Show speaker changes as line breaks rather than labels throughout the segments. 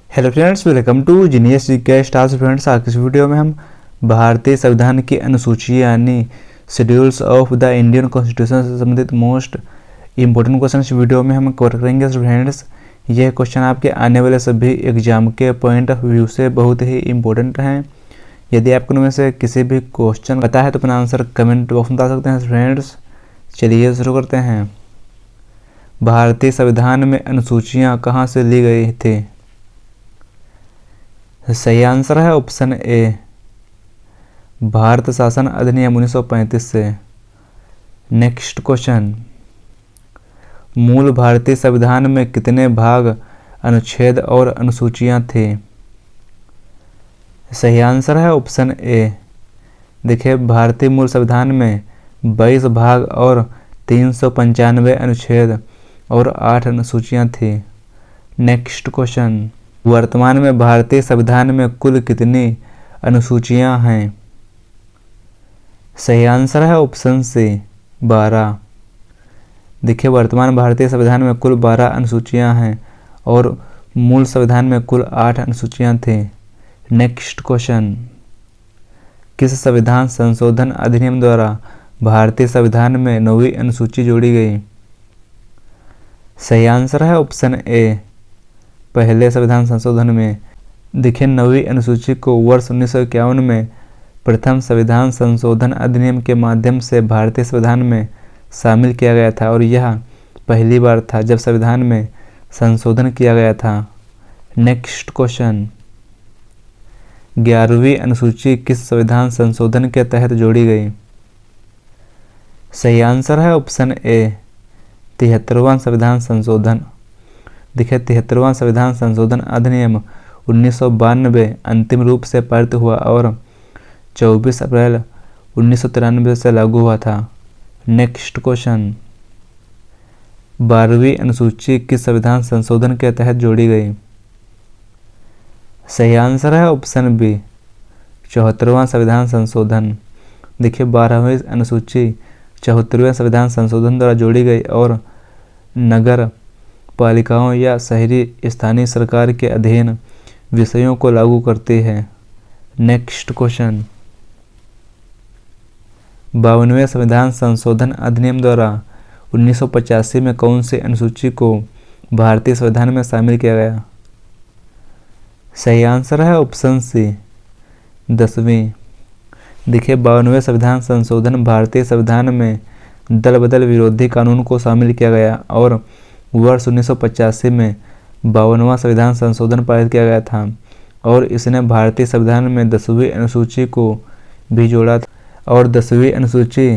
Hello friends, welcome to genius GK stars. Friends, आज की इस वीडियो में हम भारतीय संविधान की अनुसूची यानी schedules of the Indian constitution से संबंधित मोस्ट इंपॉर्टेंट क्वेश्चन इस वीडियो में हम कवर करेंगे। फ्रेंड्स, यह क्वेश्चन आपके आने वाले सभी एग्जाम के पॉइंट ऑफ व्यू से बहुत ही इंपॉर्टेंट हैं। यदि आपको उनमें से किसी भी क्वेश्चन पता है तो अपना आंसर कमेंट बॉक्स में बता सकते हैं। फ्रेंड्स, चलिए शुरू करते हैं। भारतीय संविधान में अनुसूचियाँ कहाँ से ली गई थी? सही आंसर है ऑप्शन ए, भारत शासन अधिनियम 1935 से। नेक्स्ट क्वेश्चन, मूल भारतीय संविधान में कितने भाग, अनुच्छेद और अनुसूचियां थी? सही आंसर है ऑप्शन ए। देखिए, भारतीय मूल संविधान में 22 भाग और 395 अनुच्छेद और 8 अनुसूचियां थी। नेक्स्ट क्वेश्चन, वर्तमान में भारतीय संविधान में कुल कितनी अनुसूचियां हैं? सही आंसर है ऑप्शन सी, 12। देखिए, वर्तमान भारतीय संविधान में कुल 12 अनुसूचियां हैं और मूल संविधान में कुल 8 अनुसूचियां थी। नेक्स्ट क्वेश्चन, किस संविधान संशोधन अधिनियम द्वारा भारतीय संविधान में 9वीं अनुसूची जोड़ी गई? सही आंसर है ऑप्शन ए, पहले संविधान संशोधन में। देखिए, 9वीं अनुसूची को वर्ष 1951 में प्रथम संविधान संशोधन अधिनियम के माध्यम से भारतीय संविधान में शामिल किया गया था और यह पहली बार था जब संविधान में संशोधन किया गया था। नेक्स्ट क्वेश्चन, 11वीं अनुसूची किस संविधान संशोधन के तहत जोड़ी गई? सही आंसर है ऑप्शन ए, 73वां संविधान संशोधन। देखिए, 73वां संविधान संशोधन अधिनियम 1992 अंतिम रूप से पारित हुआ और 24 अप्रैल 1993 से लागू हुआ था। नेक्स्ट क्वेश्चन, 12वीं अनुसूची किस संविधान संशोधन के तहत जोड़ी गई? सही आंसर है ऑप्शन बी, 74वां संविधान संशोधन। देखिए, 12वीं अनुसूची 74वें संविधान संशोधन द्वारा जोड़ी गई और नगर पालिकाओं या शहरी स्थानीय सरकार के अधीन विषयों को लागू करती है। नेक्स्ट क्वेश्चन, 52वें संविधान संशोधन अधिनियम द्वारा 1985 में कौन सी अनुसूची को भारतीय संविधान में शामिल किया गया? सही आंसर है ऑप्शन सी, 10वीं। देखिए, 52वें संविधान संशोधन भारतीय संविधान में दल बदल विरोधी कानून को शामिल किया गया और वर्ष 1985 में 52वां संविधान संशोधन पारित किया गया था और इसने भारतीय संविधान में 10वीं अनुसूची को भी जोड़ा था और 10वीं अनुसूची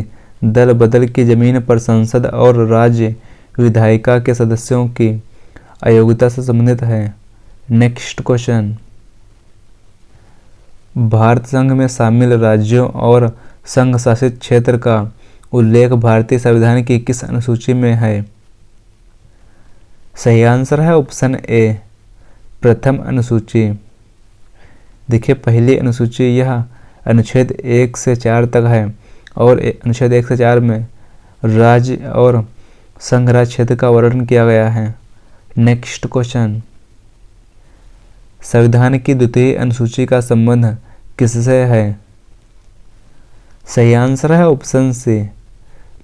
दल बदल की जमीन पर संसद और राज्य विधायिका के सदस्यों की अयोग्यता से संबंधित है। नेक्स्ट क्वेश्चन, भारत संघ में शामिल राज्यों और संघ शासित क्षेत्र का उल्लेख भारतीय संविधान की किस अनुसूची में है? सही आंसर है ऑप्शन ए, प्रथम अनुसूची। देखिए, पहली अनुसूची यह अनुच्छेद 1 से 4 तक है और अनुच्छेद 1 से 4 में राज्य और संघ राज्य क्षेत्र का वर्णन किया गया है। नेक्स्ट क्वेश्चन, संविधान की द्वितीय अनुसूची का संबंध किससे है? सही आंसर है ऑप्शन सी,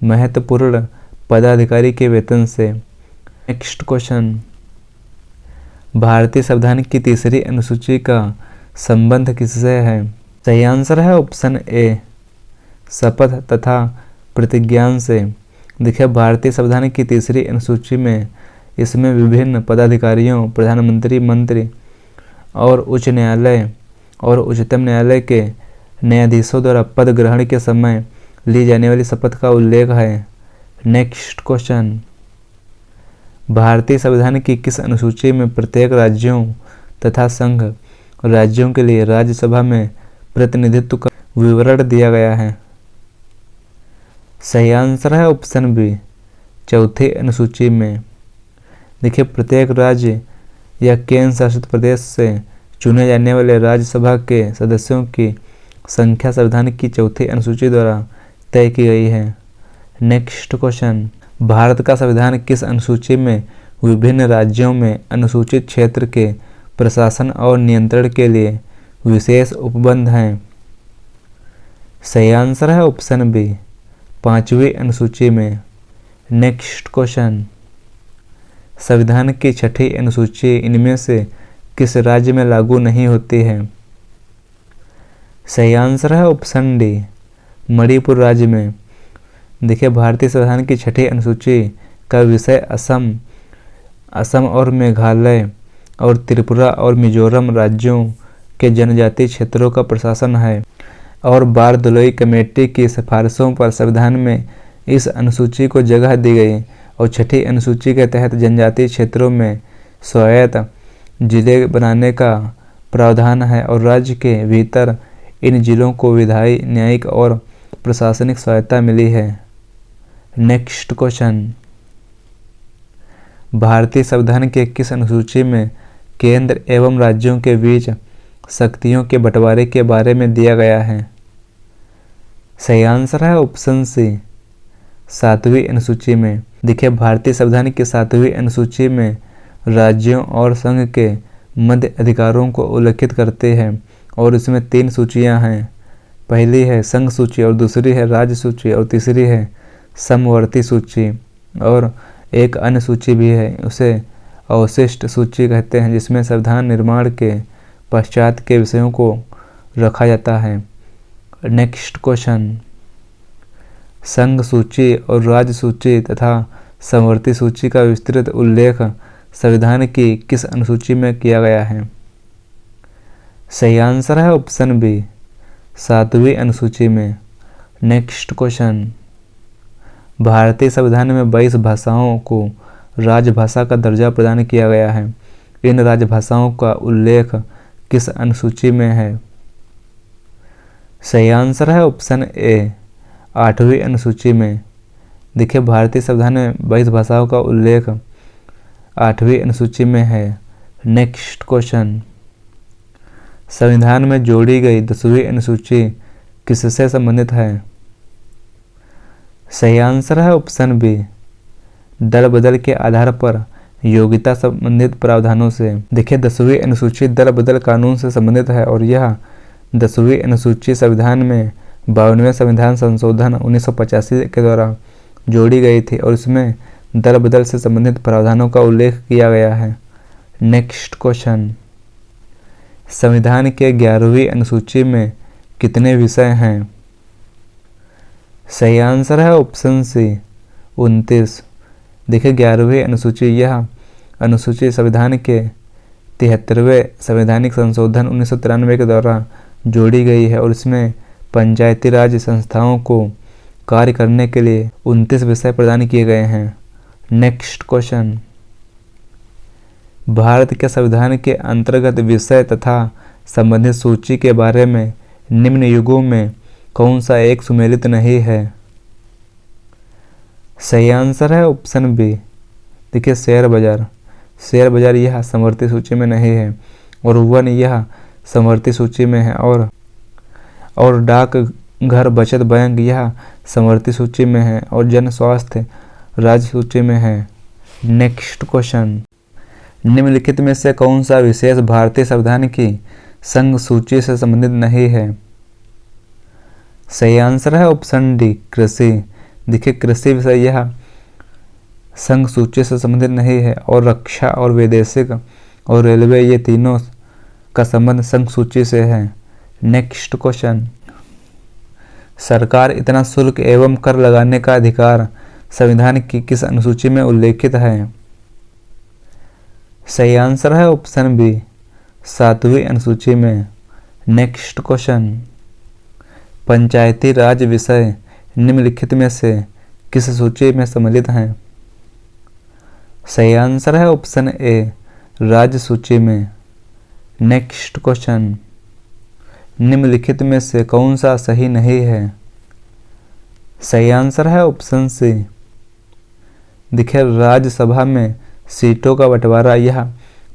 महत्वपूर्ण पदाधिकारी के वेतन से। नेक्स्ट क्वेश्चन, भारतीय संविधान की तीसरी अनुसूची का संबंध किससे है? सही आंसर है ऑप्शन ए, शपथ तथा प्रतिज्ञान से। देखिए, भारतीय संविधान की तीसरी अनुसूची में इसमें विभिन्न पदाधिकारियों, प्रधानमंत्री, मंत्री और उच्च न्यायालय और उच्चतम न्यायालय के न्यायाधीशों द्वारा पद ग्रहण के समय ली जाने वाली शपथ का उल्लेख है। नेक्स्ट क्वेश्चन, भारतीय संविधान की किस अनुसूची में प्रत्येक राज्यों तथा संघ राज्यों के लिए राज्यसभा में प्रतिनिधित्व का विवरण दिया गया है? सही आंसर है ऑप्शन बी, चौथी अनुसूची में। देखिए, प्रत्येक राज्य या केंद्र शासित प्रदेश से चुने जाने वाले राज्यसभा के सदस्यों की संख्या संविधान की चौथी अनुसूची द्वारा तय की गई है। नेक्स्ट क्वेश्चन, भारत का संविधान किस अनुसूची में विभिन्न राज्यों में अनुसूचित क्षेत्र के प्रशासन और नियंत्रण के लिए विशेष उपबंध हैं। सही आंसर है ऑप्शन बी, 5वीं अनुसूची में। नेक्स्ट क्वेश्चन, संविधान की 6ठी अनुसूची इनमें से किस राज्य में लागू नहीं होती है? सही आंसर है ऑप्शन डी, मणिपुर राज्य में। देखिए, भारतीय संविधान की 6ठी अनुसूची का विषय असम और मेघालय और त्रिपुरा और मिजोरम राज्यों के जनजातीय क्षेत्रों का प्रशासन है और बारदोलोई कमेटी की सिफारिशों पर संविधान में इस अनुसूची को जगह दी गई और 6ठी अनुसूची के तहत जनजातीय क्षेत्रों में स्वायत्त जिले बनाने का प्रावधान है और राज्य के भीतर इन जिलों को विधायी, न्यायिक और प्रशासनिक स्वायत्तता मिली है। नेक्स्ट क्वेश्चन, भारतीय संविधान के किस अनुसूची में केंद्र एवं राज्यों के बीच शक्तियों के बंटवारे के बारे में दिया गया है? सही आंसर है ऑप्शन सी, 7वीं अनुसूची में। देखिए, भारतीय संविधान की 7वीं अनुसूची में राज्यों और संघ के मध्य अधिकारों को उल्लेखित करते हैं और इसमें 3 सूचियां हैं। पहली है संघ सूची और दूसरी है राज्य सूची और तीसरी है समवर्ती सूची, और एक अन्य सूची भी है, उसे अवशिष्ट सूची कहते हैं, जिसमें संविधान निर्माण के पश्चात के विषयों को रखा जाता है। नेक्स्ट क्वेश्चन, संघ सूची और राज्य सूची तथा समवर्ती सूची का विस्तृत उल्लेख संविधान की किस अनुसूची में किया गया है? सही आंसर है ऑप्शन बी, 7वीं अनुसूची में। नेक्स्ट क्वेश्चन, भारतीय संविधान में 22 भाषाओं को राजभाषा का दर्जा प्रदान किया गया है। इन राजभाषाओं का उल्लेख किस अनुसूची में है? सही आंसर है ऑप्शन ए, 8वीं अनुसूची में। देखिए, भारतीय संविधान में 22 भाषाओं का उल्लेख 8वीं अनुसूची में है। नेक्स्ट क्वेश्चन, संविधान में जोड़ी गई 10वीं अनुसूची किससे संबंधित है? सही आंसर है ऑप्शन बी, दल बदल के आधार पर योग्यता संबंधित प्रावधानों से। देखिए, 10वीं अनुसूची दल बदल कानून से संबंधित है और यह 10वीं अनुसूची संविधान में 52वें संविधान संशोधन 1985 के द्वारा जोड़ी गई थी और इसमें दल बदल से संबंधित प्रावधानों का उल्लेख किया गया है। नेक्स्ट क्वेश्चन, संविधान के 11वीं अनुसूची में कितने विषय हैं? सही आंसर है ऑप्शन सी, 29। देखिए, 11वीं अनुसूची यह अनुसूची संविधान के 73वें संवैधानिक संशोधन 1993 के द्वारा जोड़ी गई है और इसमें पंचायती राज संस्थाओं को कार्य करने के लिए 29 विषय प्रदान किए गए हैं। नेक्स्ट क्वेश्चन, भारत के संविधान के अंतर्गत विषय तथा संबंधित सूची के बारे में निम्न युगों में कौन सा एक सुमेलित नहीं है? सही आंसर है ऑप्शन बी। देखिए, शेयर बाजार यह समवर्ती सूची में नहीं है और वन यह समवर्ती सूची में है और डाक घर बचत बैंक यह समवर्ती सूची में है और जन स्वास्थ्य राज्य सूची में है। नेक्स्ट क्वेश्चन, निम्नलिखित में से कौन सा विशेष भारतीय संविधान की संघ सूची से संबंधित नहीं है? सही आंसर है ऑप्शन डी, कृषि। देखिए, कृषि विषय यह संघ सूची से संबंधित नहीं है और रक्षा और वैदेशिक और रेलवे ये तीनों का संबंध संघ सूची से है। नेक्स्ट क्वेश्चन, सरकार इतना शुल्क एवं कर लगाने का अधिकार संविधान की किस अनुसूची में उल्लेखित है? सही आंसर है ऑप्शन बी, 7वीं अनुसूची में। नेक्स्ट क्वेश्चन, पंचायती राज विषय निम्नलिखित में से किस सूची में सम्मिलित हैं? सही आंसर है ऑप्शन ए, राज्य सूची में। नेक्स्ट क्वेश्चन, निम्नलिखित में से कौन सा सही नहीं है? सही आंसर है ऑप्शन सी। देखिए, राज्यसभा में सीटों का बंटवारा यह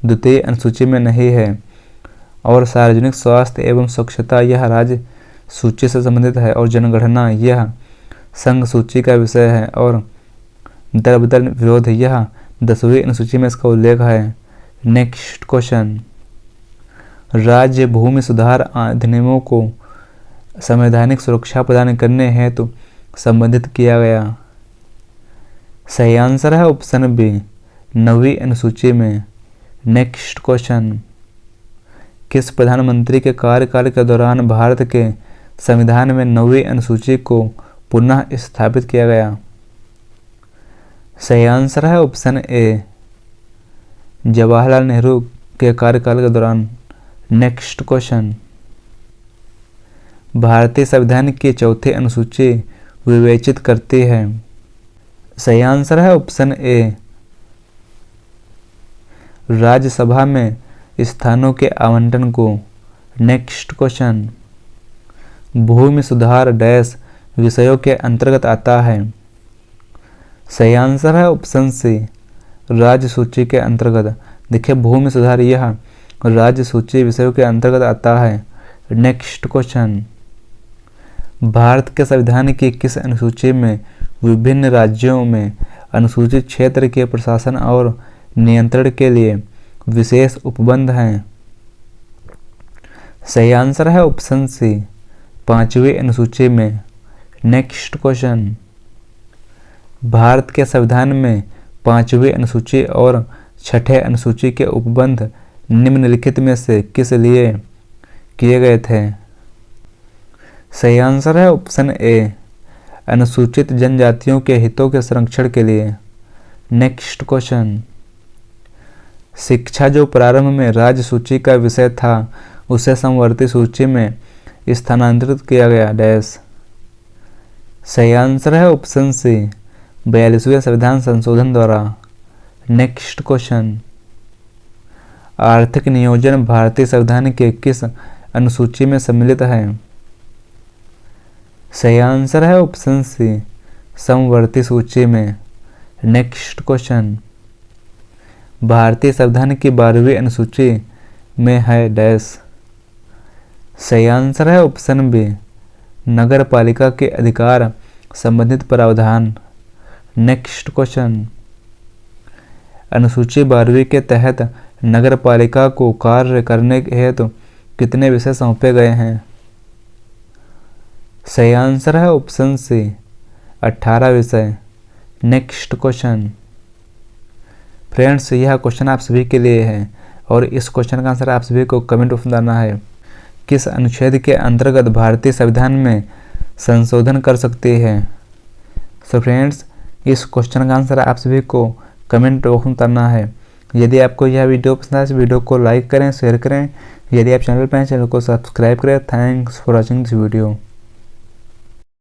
2वीं अनुसूची में नहीं है और सार्वजनिक स्वास्थ्य एवं स्वच्छता यह राज्य सूची से संबंधित है और जनगणना यह संघ सूची का विषय है और दल बदल विरोध यह 10वीं अनुसूची में इसका उल्लेख है। नेक्स्ट क्वेश्चन, राज्य भूमि सुधार अधिनियमों को संवैधानिक सुरक्षा प्रदान करने हेतु संबंधित किया गया। सही आंसर है ऑप्शन बी, 9वीं अनुसूची में। नेक्स्ट क्वेश्चन, किस प्रधानमंत्री के कार्यकाल के दौरान भारत के संविधान में 9वीं अनुसूची को पुनः स्थापित किया गया? सही आंसर है ऑप्शन ए, जवाहरलाल नेहरू के कार्यकाल के दौरान। नेक्स्ट क्वेश्चन, भारतीय संविधान की चौथी अनुसूची विवेचित करती है? सही आंसर है ऑप्शन ए, राज्यसभा में स्थानों के आवंटन को। नेक्स्ट क्वेश्चन, भूमि सुधार डैश विषयों के अंतर्गत आता है? सही आंसर है ऑप्शन सी, राज्य सूची के अंतर्गत। देखिए भूमि सुधार यह राज्य सूची विषयों के अंतर्गत आता है। नेक्स्ट क्वेश्चन, भारत के संविधान की किस अनुसूची में विभिन्न राज्यों में अनुसूचित क्षेत्र के प्रशासन और नियंत्रण के लिए विशेष उपबंध हैं? सही आंसर है ऑप्शन सी, 5वीं अनुसूची में। नेक्स्ट क्वेश्चन, भारत के संविधान में 5वीं अनुसूची और 6ठे अनुसूची के उपबंध निम्नलिखित में से किस लिए किए गए थे? सही आंसर है ऑप्शन ए, अनुसूचित जनजातियों के हितों के संरक्षण के लिए। नेक्स्ट क्वेश्चन, शिक्षा जो प्रारंभ में राज्य सूची का विषय था उसे समवर्ती सूची में स्थानांतरित किया गया डैश? सही आंसर है ऑप्शन सी, 42वें संविधान संशोधन द्वारा। नेक्स्ट क्वेश्चन, आर्थिक नियोजन भारतीय संविधान के किस अनुसूची में सम्मिलित है? सही आंसर है ऑप्शन सी, समवर्ती सूची में। नेक्स्ट क्वेश्चन, भारतीय संविधान की 12वीं अनुसूची में है डैश? सही आंसर है ऑप्शन बी, नगर पालिका के अधिकार संबंधित प्रावधान। नेक्स्ट क्वेश्चन, अनुसूची 12वीं के तहत नगर पालिका को कार्य करने हेतु कितने विषय सौंपे गए हैं? सही आंसर है ऑप्शन सी, 18 विषय। नेक्स्ट क्वेश्चन, फ्रेंड्स यह क्वेश्चन आप सभी के लिए है और इस क्वेश्चन का आंसर आप सभी को कमेंट बॉक्स में डालना है। किस अनुच्छेद के अंतर्गत भारतीय संविधान में संशोधन कर सकती है? सो फ्रेंड्स इस क्वेश्चन का आंसर आप सभी को कमेंट बॉक्स में डालना है। यदि आपको यह वीडियो पसंद आए इस वीडियो को लाइक करें, शेयर करें। यदि आप चैनल पर हैं चैनल को सब्सक्राइब करें। Thanks for watching this video.